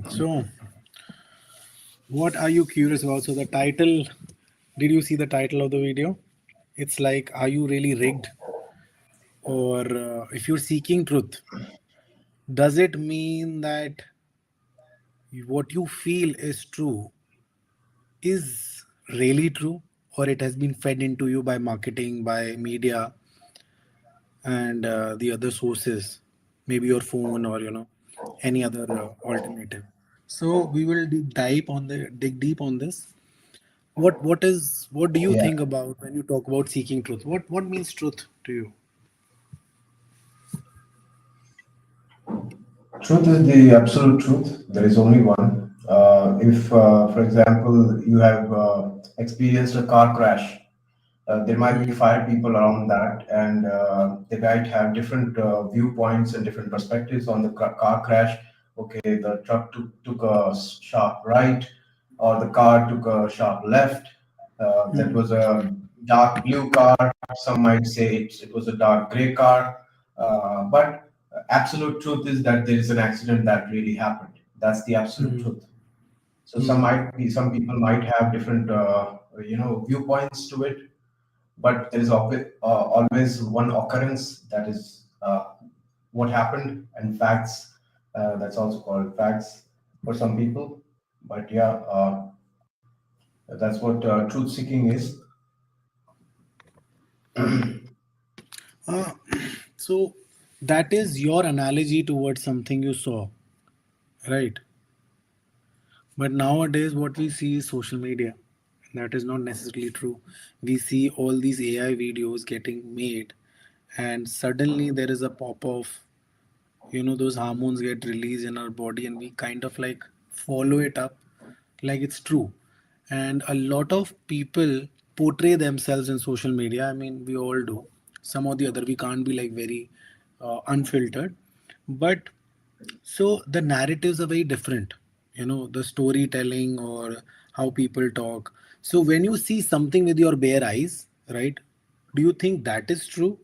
So, what are you curious about? So, the title, did you see the title of the video? It's like, are you really rigged? Or if you're seeking truth, does it mean that what you feel is true is really true? Or it has been fed into you by marketing, by media, and the other sources, maybe your phone or any other alternative. So we will dig deep on this. What do you Yeah, think about when you talk about seeking truth? What means truth to you? truth is the absolute truth. There is only one. If, for example, you have experienced a car crash, there might be five people around that, and they might have different viewpoints and different perspectives on the car crash. Okay, the truck took a sharp right, or the car took a sharp left. That was a dark blue car. Some might say it was a dark gray car. But absolute truth is that there is an accident that really happened. That's the absolute Hmm. truth. So Hmm. some people might have different viewpoints to it, but there is always one occurrence that is what happened, and facts, that's also called facts for some people. But yeah, that's what truth seeking is. Uh, so that is your analogy towards something you saw, right? But nowadays, what we see is social media. That is not necessarily true. We see all these AI videos getting made, and suddenly there is a pop of, those hormones get released in our body, and we kind of like follow it up like it's true. And a lot of people portray themselves in social media. I mean, we all do. Some or the other, we can't be like very unfiltered. But so the narratives are very different, the storytelling or how people talk. So when you see something with your bare eyes, right, do you think that is true?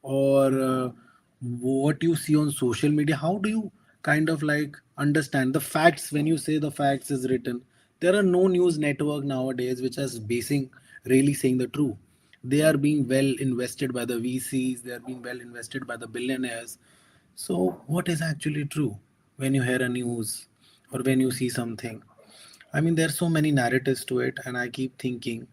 Or what you see on social media, how do you kind of like understand the facts? When you say the facts is written, there are no news network nowadays which is basing really saying the truth. They are being well invested by the VCs, they are being well invested by the billionaires. So, what is actually true when you hear a news or when you see something? I mean, there's so many narratives to it, and I keep thinking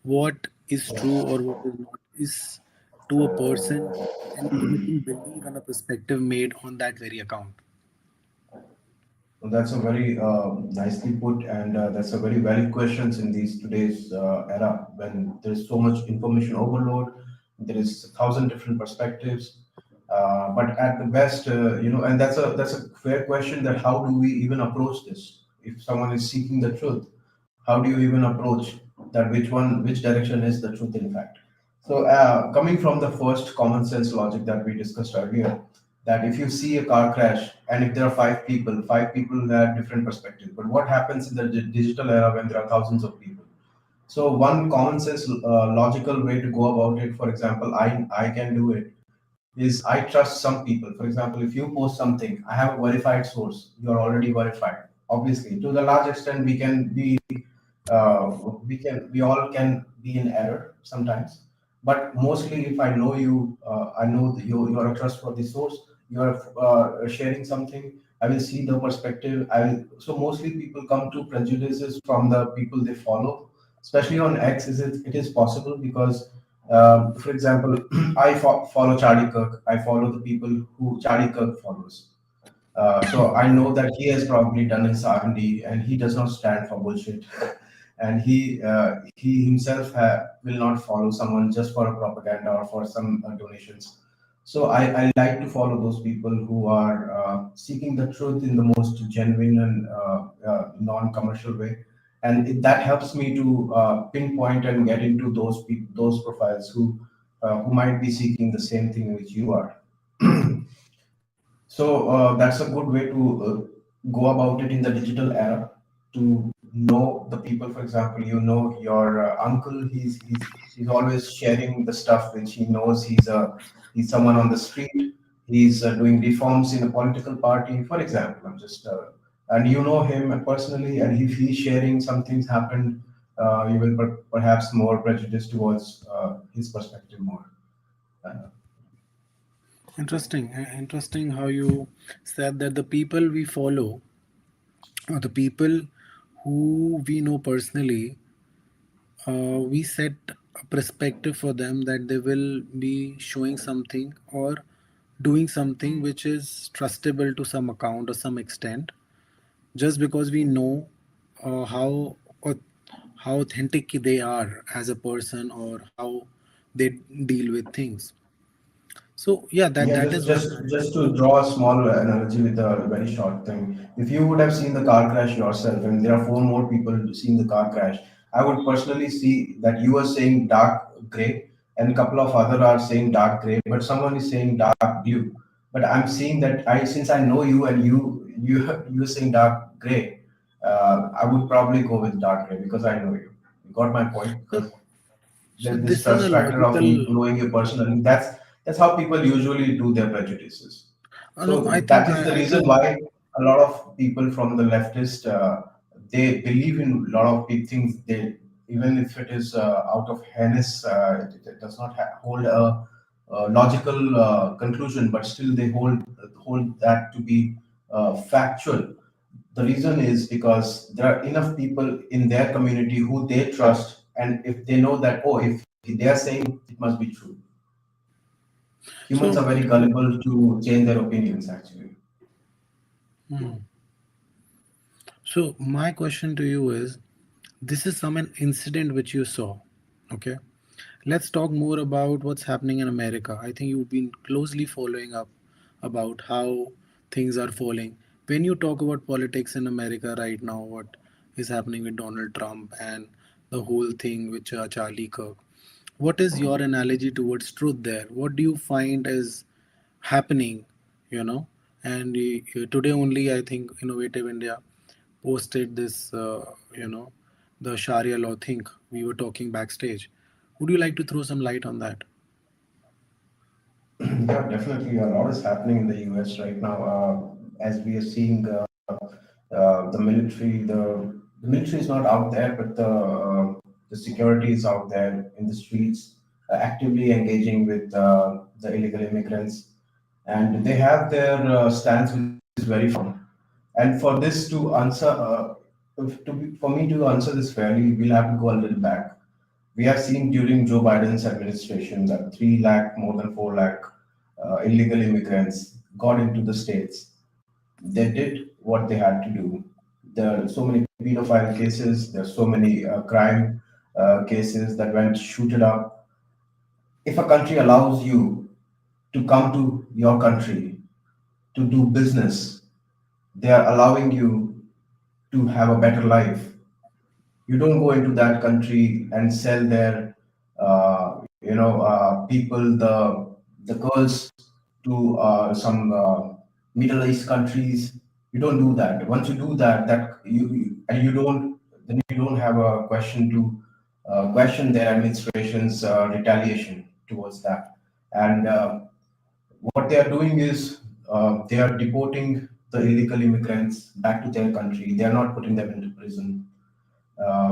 what is true or what is not is to a person an limiting belief and a perspective made on that very account. Well, that's a very nicely put, and that's a very valid questions in these today's era when there is so much information overload. There is 1,000 different perspectives, but at the best, and that's a fair question. That how do we even approach this? If someone is seeking the truth, how do you even approach that? Which direction is the truth? In fact, so coming from the first common sense logic that we discussed earlier, that if you see a car crash and if there are five people have different perspectives. But what happens in the digital era when there are thousands of people? So one common sense logical way to go about it, for example, I can do it, is I trust some people. For example, if you post something, I have a verified source. You are already verified. Obviously, to the large extent, we all can be in error sometimes. But mostly, if I know you, I know that you are a trustworthy source. You are sharing something. I will see the perspective. I will. So mostly, people come to prejudices from the people they follow. Especially on X, it is possible because, for example, follow Charlie Kirk. I follow the people who Charlie Kirk follows. So I know that he has probably done his R&D, and he does not stand for bullshit. And he himself will not follow someone just for a propaganda or for some donations. So I like to follow those people who are seeking the truth in the most genuine and non-commercial way, and that helps me to pinpoint and get into those profiles who might be seeking the same thing which you are. So that's a good way to go about it in the digital era, to know the people. For example, your uncle. He's always sharing the stuff which he knows. He's someone on the street. He's doing reforms in a political party. For example, I'm just and you know him personally, and if he's sharing something's happened, you will perhaps more prejudice towards his perspective more. Uh, Interesting how you said that the people we follow or the people who we know personally, we set a perspective for them that they will be showing something or doing something which is trustable to some account or some extent, just because we know uh, how authentic they are as a person or how they deal with things. So yeah, that Yeah, that is what. just to draw a small analogy with a very short thing. If you would have seen the car crash yourself, and there are four more people seeing the car crash, I would personally see that you are saying dark gray, and a couple of other are saying dark gray, but someone is saying dark blue. But I'm seeing that I since I know you and you you're saying dark gray, I would probably go with dark gray because I know you. You got my point So, because so this this is a trust factor of me logical. knowing you personally. That's how people usually do their prejudices. No, I So think that is the I reason think. why a lot of people from the leftist they believe in a lot of big things. They even if it is out of heinous, it does not hold a logical conclusion, but still they hold that to be factual. The reason is because there are enough people in their community who they trust, and if they know that, oh, if they are saying it must be true. Humans So are very gullible to change their opinions, actually. hmm. So my question to you is, this is some an incident which you saw. Okay. Let's talk more about what's happening in America. I think you've been closely following up about how things are falling. When you talk about politics in America right now, what is happening with Donald Trump and the whole thing with Charlie Kirk, what is your analogy towards truth there? What do you find is happening, you know? And today only, I think Innovative India posted this, the Sharia law thing we were talking backstage. Would you like to throw some light on that? Yeah, definitely. A lot is happening in the US right now. As we are seeing the military, the military is not out there, but the security is out there in the streets, actively engaging with the illegal immigrants, and they have their stance, which is very firm. And for this to answer, for me to answer this fairly, we'll have to go a little back. We have seen during Joe Biden's administration that 3 lakh, more than 4 lakh illegal immigrants got into the states. They did what they had to do. There are so many pedophile cases, there are so many crime cases that went shooted up. If a country allows you to come to your country to do business, they are allowing you to have a better life. You don't go into that country and sell their people, the girls to some Middle East countries. You don't do that. Once you do that, and you don't, then you don't have a question to question their administration's retaliation towards that. And what they are doing is they are deporting the illegal immigrants back to their country. They are not putting them into prison.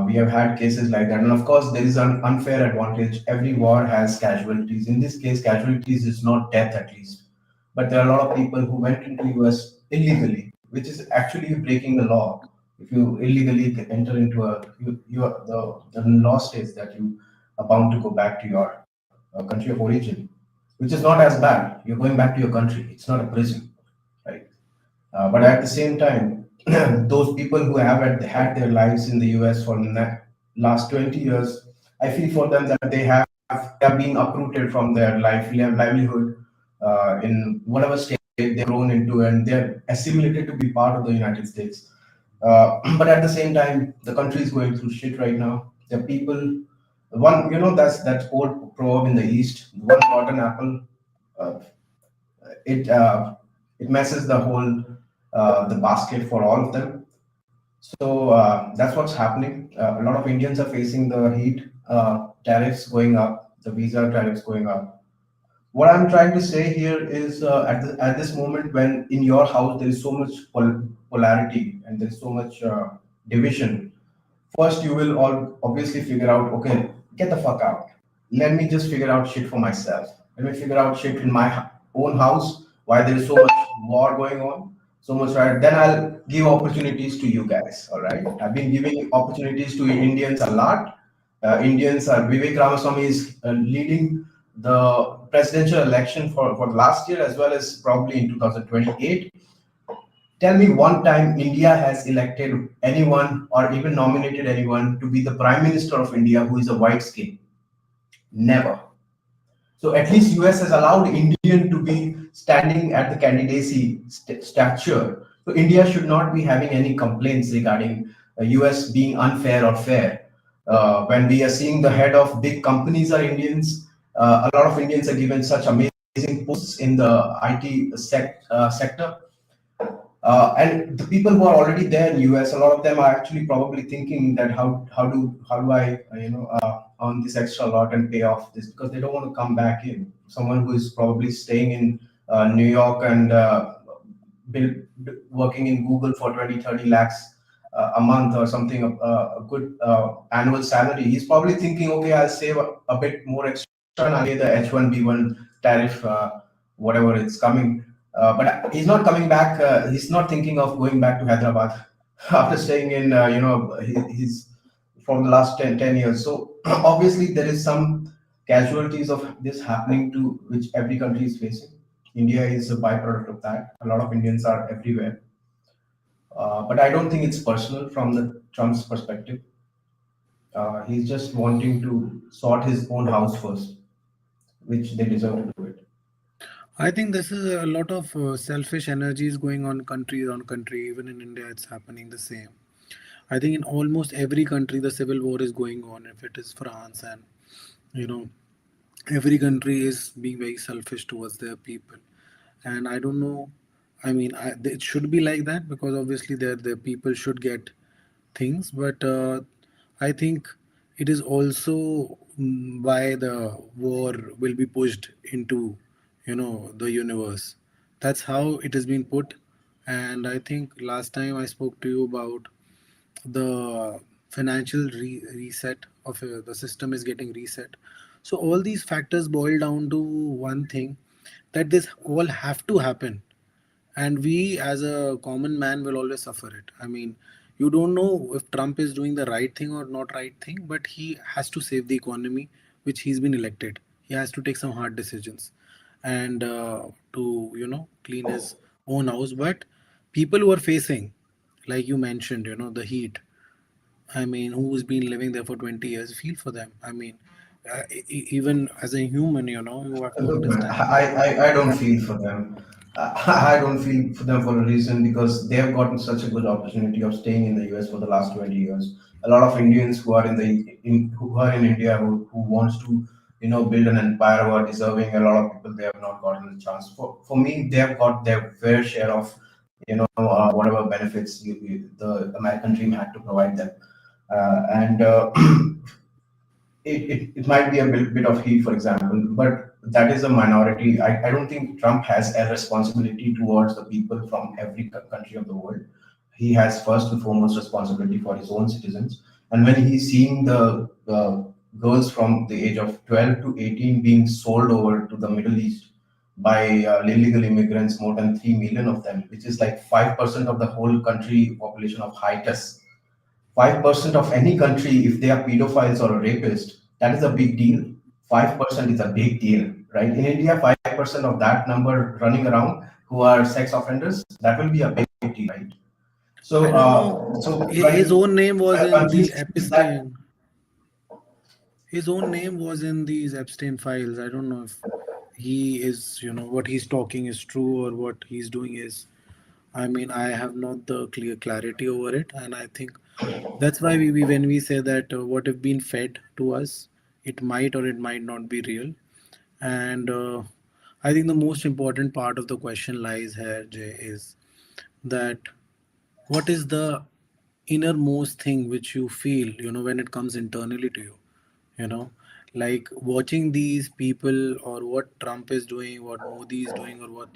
We have had cases like that, and of course, there is an unfair advantage. Every war has casualties. In this case, casualties is not death, at least, but there are a lot of people who went into US illegally, which is actually breaking the law. If you illegally enter into you are, the law states that you are bound to go back to your country of origin, which is not as bad. You're going back to your country. It's not a prison, right? But at the same time, those people who have had their lives in the US for the last 20 years, I feel for them that they are being uprooted from their livelihood in whatever state they've grown into, and they're assimilated to be part of the United States. But at the same time, the country is going through shit right now. The people, one, that's that old proverb in the East: one rotten apple, uh, it it messes the whole the basket for all of them. So that's what's happening. A lot of Indians are facing the heat, tariffs going up, the visa tariffs going up. What I'm trying to say here is at this moment when in your house there is so much polarity and there is so much division, first you will all obviously figure out, okay, get the fuck out. Let me just figure out shit for myself. Let me figure out shit in my own house, why there is so much war going on, so much right. Then I'll give opportunities to you guys. All right. I've been giving opportunities to Indians a lot. Indians are Vivek Ramaswamy is leading the presidential election for last year as well as probably in 2028. Tell me one time India has elected anyone or even nominated anyone to be the Prime Minister of India who is a white skin. Never. So at least US has allowed Indian to be standing at the candidacy stature. So India should not be having any complaints regarding US being unfair or fair. When we are seeing the head of big companies are Indians, a lot of Indians are given such amazing posts in the IT sector. And the people who are already there in US, a lot of them are actually probably thinking that how do I earn this extra lot and pay off this because they don't want to come back in. Someone who is probably staying in New York and build, working in Google for 20-30 lakhs a month or something, a good annual salary, he's probably thinking, okay, I'll save a bit more extra and I'll pay the H1B1 tariff, whatever it's coming. But he's not coming back. He's not thinking of going back to Hyderabad after staying in, he's from the last 10 years. So obviously there is some casualties of this happening to which every country is facing. India is a byproduct of that. A lot of Indians are everywhere. But I don't think it's personal from the Trump's perspective. He's just wanting to sort his own house first, which they deserve to do it. I think this is a lot of selfish energies going on country. Even in India, it's happening the same. I think in almost every country, the civil war is going on. If it is France, and you know, every country is being very selfish towards their people, and I don't know. I mean, it should be like that because obviously their people should get things, but I think it is also why the war will be pushed into the universe. That's how it has been put, and I think last time I spoke to you about the financial reset of the system is getting reset. So all these factors boil down to one thing, that this all have to happen, and we as a common man will always suffer it. I mean, you don't know if Trump is doing the right thing or not right thing, but he has to save the economy, which he's been elected. He has to take some hard decisions, and to clean his own house. But people who are facing, like you mentioned, the heat, I mean, who's been living there for 20 years, feel for them. I mean, even as a human, you have to Look, man, understand. I don't feel for them. I don't feel for them for a reason because they have gotten such a good opportunity of staying in the US for the last 20 years. A lot of Indians who are who are in India who wants to build an empire who are deserving. A lot of people they have not gotten a chance. For me, they have got their fair share of whatever benefits the American dream had to provide them. And it might be a bit of heat, for example, but that is a minority. I don't think Trump has a responsibility towards the people from every country of the world. He has first and foremost responsibility for his own citizens. And when he's seeing the girls from the age of 12 to 18 being sold over to the Middle East by illegal immigrants, more than 3 million of them, which is like 5% of the whole country population of Haiti. 5% of any country, if they are pedophiles or a rapist, that is a big deal. 5% is a big deal, right? In India, 5% of that number running around who are sex offenders, that will be a big deal, right? I So, don't know. His when own name was in the countries see that, Epstein. His own name was in these Epstein files. I don't know if he is, what he's talking is true or what he's doing is. I mean, I have not the clear clarity over it, and I think that's why we when we say that what have been fed to us, it might or it might not be real. And I think the most important part of the question lies here, Jay, is that what is the innermost thing which you feel when it comes internally to you, you know Like watching these people or what Trump is doing, what Modi is doing, or what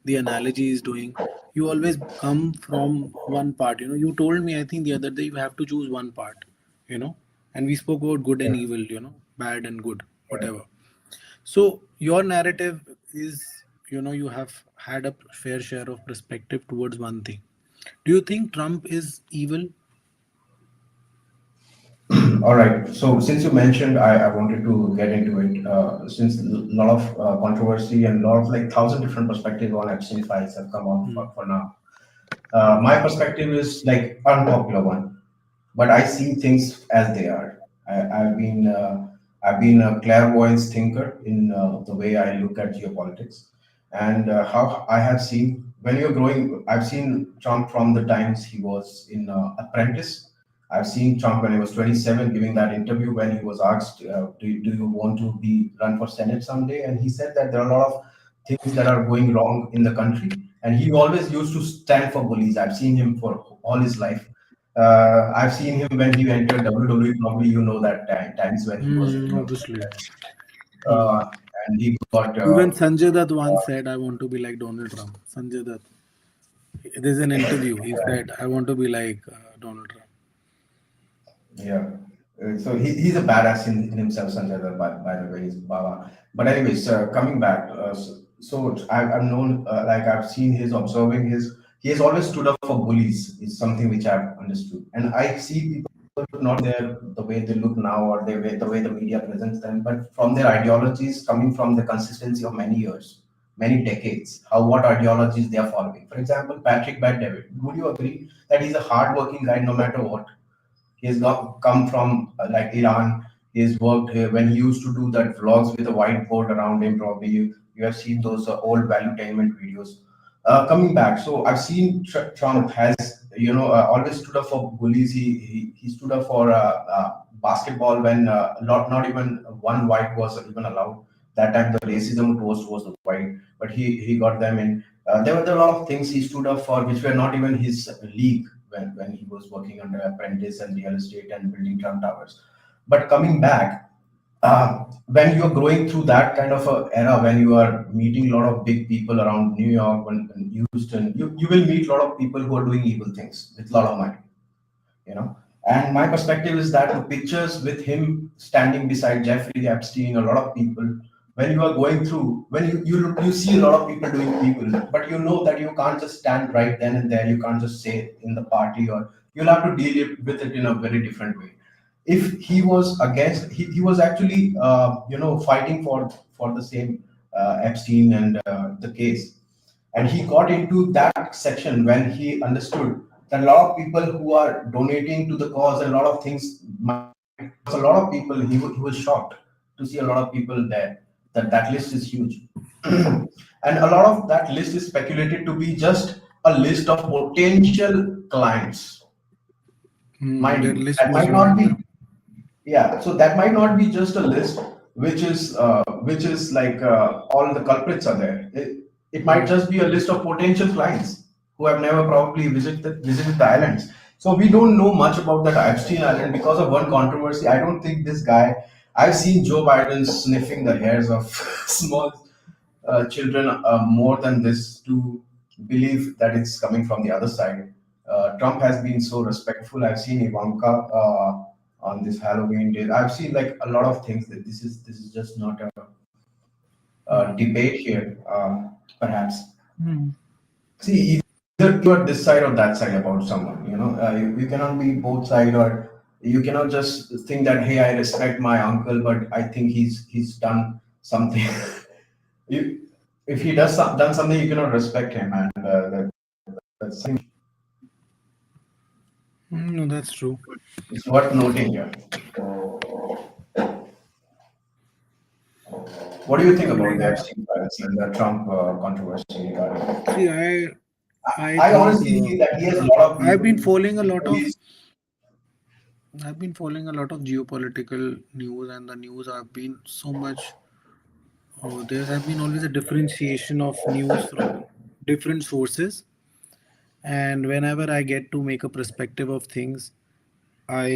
the analogy is doing, you always come from one part. You told me, I think the other day, you have to choose one part, and we spoke about good and Yeah. evil, bad and good, Right. whatever. So your narrative is, you have had a fair share of perspective towards one thing. Do you think Trump is evil? All right. So since you mentioned, I wanted to get into it. Since a lot of controversy and a lot of like thousand different perspectives on Epstein files have come out Hmm. for now. My perspective is like unpopular one, but I see things as they are. I've been a clairvoyance thinker in the way I look at geopolitics, and how I have seen when you're growing. I've seen Trump from the times he was in Apprentice. I've seen Trump when he was 27 giving that interview when he was asked, do you want to be run for Senate someday? And he said that there are a lot of things that are going wrong in the country, and he always used to stand for bullies. I've seen him for all his life. I've seen him when he entered WWE. Probably you know that times when he was in, Obviously. Hmm. and he got Even Sanjay Dutt once said, "I want to be like Donald Trump." Sanjay Dutt. There's an interview. He said, "I want to be like Donald Trump." yeah. So he's a badass in himself, Sanjay Dutt, by the way, he's Baba. But anyways, coming back, I've known, like I've seen his observing his, he has always stood up for bullies. Is something which I've understood, and I see people not there the way they look now or the way the media presents them, but from their ideologies coming from the consistency of many years, many decades, how what ideologies they are following. For example, Patrick Bet David, would you agree that he's a hardworking guy no matter what? He's got come from like Iran. He's worked here when he used to do that vlogs with a whiteboard around him. Probably you have seen those old valuetainment videos. Coming back, so I've seen Trump has always stood up for bullies. He stood up for basketball when not even one white was even allowed. That time the racism was the white, but he got them in. There were a lot of things he stood up for which were not even his league when he was working under apprentice and real estate and building Trump Towers. But coming back, when you're going through that kind of a era, when you are meeting a lot of big people around New York and Houston, you will meet a lot of people who are doing evil things with a lot of money, you know. And my perspective is that the pictures with him standing beside Jeffrey Epstein, a lot of people, when you are going through, when you see a lot of people doing evil, but you know that you can't just stand right then and there, you can't just say it in the party, or you'll have to deal with it in a very different way. If he was against, he was actually fighting for the same Epstein and the case, and he got into that section when he understood that a lot of people who are donating to the cause and a lot of things a lot of people, he was shocked to see a lot of people there, that list is huge. And a lot of that list is speculated to be just a list of potential clients, mind That you, list that was might not long. be. Yeah. Yeah, so that might not be just a list which is like all the culprits are there. It might Hmm. just be a list of potential clients who have never probably visited the islands. So we don't know much about that Epstein Island because of one controversy. I don't think this guy. I've seen Joe Biden sniffing the hairs of small children more than this to believe that it's coming from the other side. Trump has been so respectful. I've seen Ivanka on this Halloween day. I've seen like a lot of things that this is just not a Hmm. debate here, perhaps. Hmm. See, either you are this side or that side about someone. You cannot be both side, or you cannot just think that hey, I respect my uncle, but I think he's done something. you, if he done something, you cannot respect him, and that's No, that's true. it's worth noting here. What do you think about Like, the Epstein files and the Trump controversy regarding? see, I I think honestly feel that he has a lot of I've people been following a lot who of is. I've been following a lot of geopolitical news, and the news have been so much. There have been always a differentiation of news from different sources, and whenever I get to make a perspective of things, I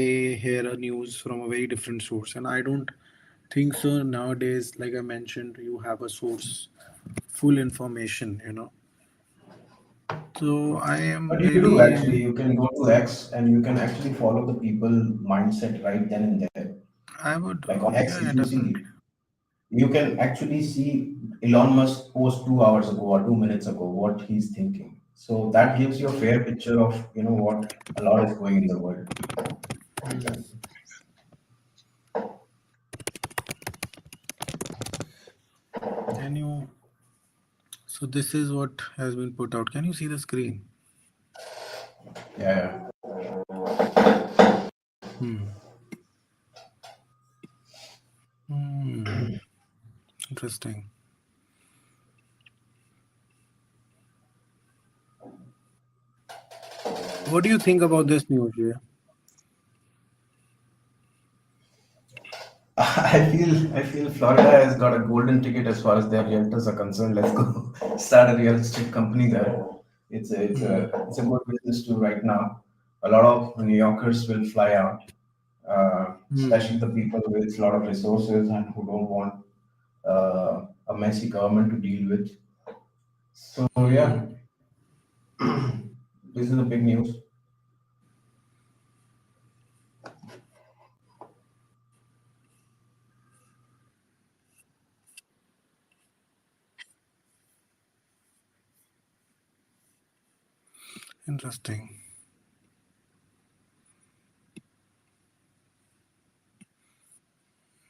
hear a news from a very different source, and I don't think so nowadays, like I mentioned, you have a source, full information, you know. So I am But you do actually. really, You can go to X and you can actually follow the people mindset right then and there. I would, Like on X, yeah, if yeah, you definitely. see, you can actually see Elon Musk post 2 hours ago or 2 minutes ago what he's thinking. So that gives you a fair picture of what a lot is going in the world. Can you, so this is what has been put out. Can you see the screen? Yeah, Hmm. Hmm. Interesting. What do you think about this news here? I feel Florida has got a golden ticket as far as their realtors are concerned. Let's go start a real estate company there. It's a good business too right now. A lot of New Yorkers will fly out, Hmm. especially the people with a lot of resources and who don't want a messy government to deal with. So yeah, Hmm. this is a big news. Interesting.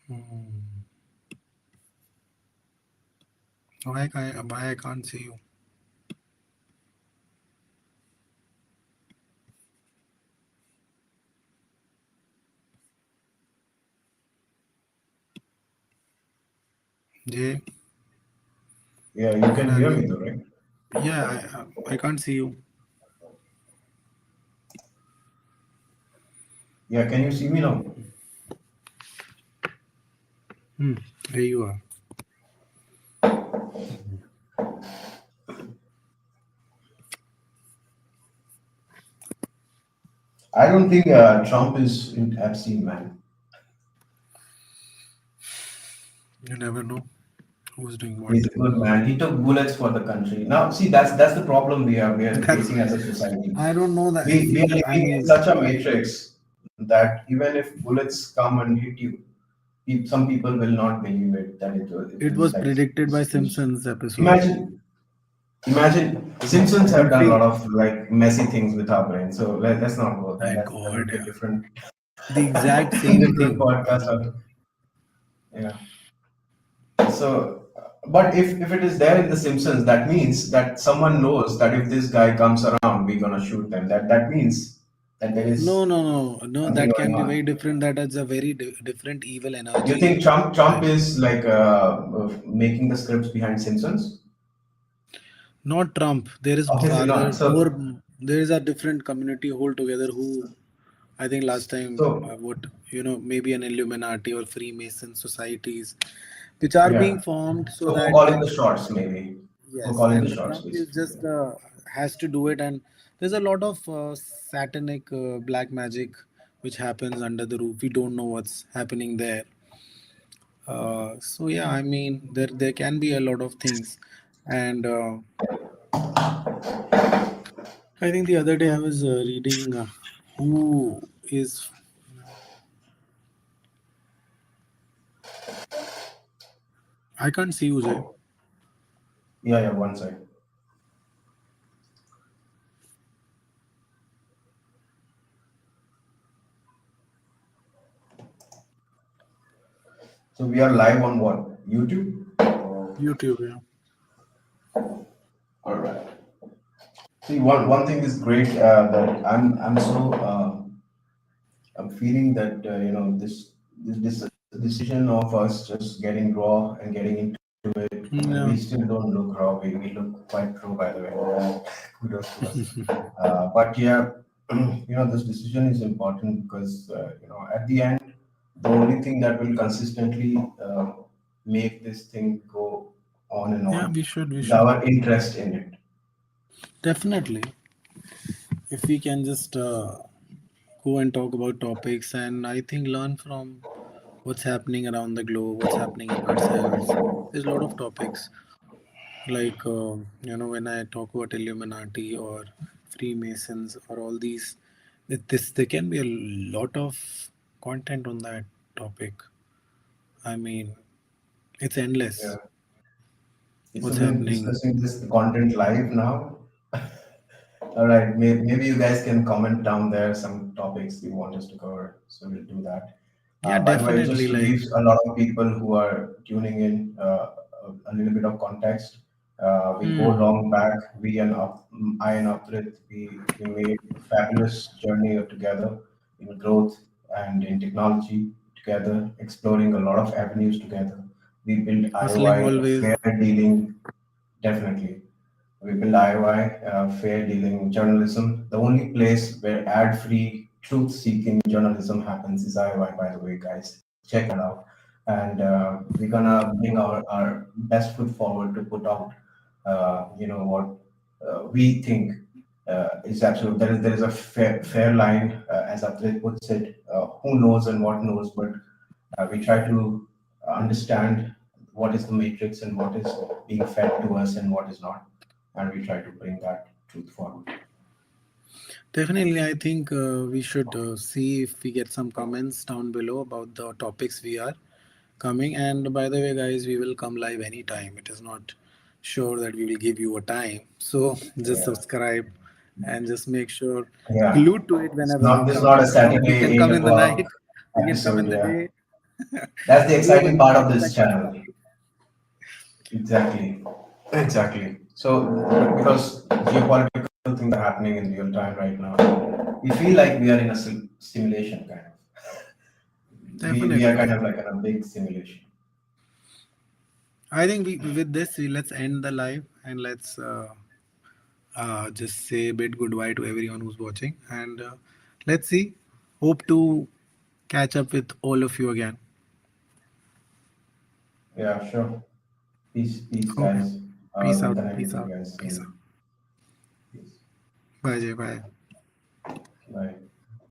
Hmm. Why I can't see you? Jay, Yeah, you where can are hear you? me though, right? Yeah, I can't see you. Yeah, can you see me now? Hmm. There you are. I don't think Trump is in Epstein, man. You never know who's doing what. He's a good man. He took bullets for the country. Now, see, that's the problem we are That's, facing as a society. I don't know that. We are See, I living in mean, such a matrix that even if bullets come and hit you, some people will not believe it that it it will was like predicted by serious. Simpsons episodes. Imagine, imagine Simpsons have You done a lot think, of like messy things with our brain. So let's not go there. my That would God, be a yeah. different The exact same different thing. podcast. Yeah. So, but if it is there in The Simpsons, that means that someone knows that if this guy comes around, we're gonna shoot them. That means that there No, is no, no, no. something That going can be very on. different. That is a very different evil You energy. think Trump And is like making the scripts behind Simpsons? not Trump. There is Obviously not. rather So more. There is a different community altogether who I think last time so what maybe an Illuminati or Freemason societies, which are being yeah. formed so So who that calling the shots maybe? Who yes, calling the and the shots Trump is basically? just has to do it, and there's a lot of satanic black magic which happens under the roof. We don't know what's happening there. So yeah, I mean there can be a lot of things, and I think the other day I was reading who is I can't see Ujay. Yeah, yeah. One side. So we are live on what? YouTube? YouTube, yeah. All right. See, one thing is great that I'm so I'm feeling that this decision of us just getting raw and getting into it, and Yeah. we still don't look raw. We look quite pro, by the way. Kudos to us. But yeah, this decision is important because at the end, the only thing that will consistently make this thing go on and Yeah, on we is should our interest in it. definitely. If we can just go and talk about topics and I think learn from what's happening around the globe, what's happening in ourselves. There's a lot of topics like when I talk about Illuminati or Freemasons or all these, this there can be a lot of content on that topic. I mean, it's endless. Yeah. So What's we're happening? discussing this content live now. All right, maybe you guys can comment down there some topics you want us to cover. So we'll do that. Yeah, By the way, definitely. just to Like, give a lot of people who are tuning in a little bit of context, we go hmm, long back. I and Uprit, we made a fabulous journey together in growth and in technology together, exploring a lot of avenues together. We built hustling IOI, always. fair dealing, definitely. We build IOI, fair dealing journalism. The only place where ad free, truth seeking journalism happens is IOI, by the way, guys. Check it out. And we're going to bring our best foot forward to put out, what we think is absolute. There is a fair line, as Abdul puts it, who knows and what knows, but we try to understand what is the matrix and what is being fed to us and what is not, and we try to bring that truth forward. Definitely, I think we should see if we get some comments down below about the topics we are coming. And by the way, guys, we will come live anytime. It is not sure that we will give you a time. So just Yeah, subscribe and just make sure yeah. glued to it It's whenever we not. This is come. not a We Saturday can eight come in the o'clock night, we can come episode. in the Yeah, day. that's the Whoever exciting you part can of this expect us to channel. be. Exactly, exactly. So because geopolitical things are happening in real time right now, we feel like we are in a simulation kind of. We are Definitely, kind of definitely. like in a big simulation. I think we with this we let's end the live and let's just say a bit goodbye to everyone who's watching and let's see. Hope to catch up with all of you again. Yeah, sure. Peace, Okay. guys. Peace We'll out. connect with Peace you out. guys Peace out. soon. Peace. Bye, Jay. Bye. Bye.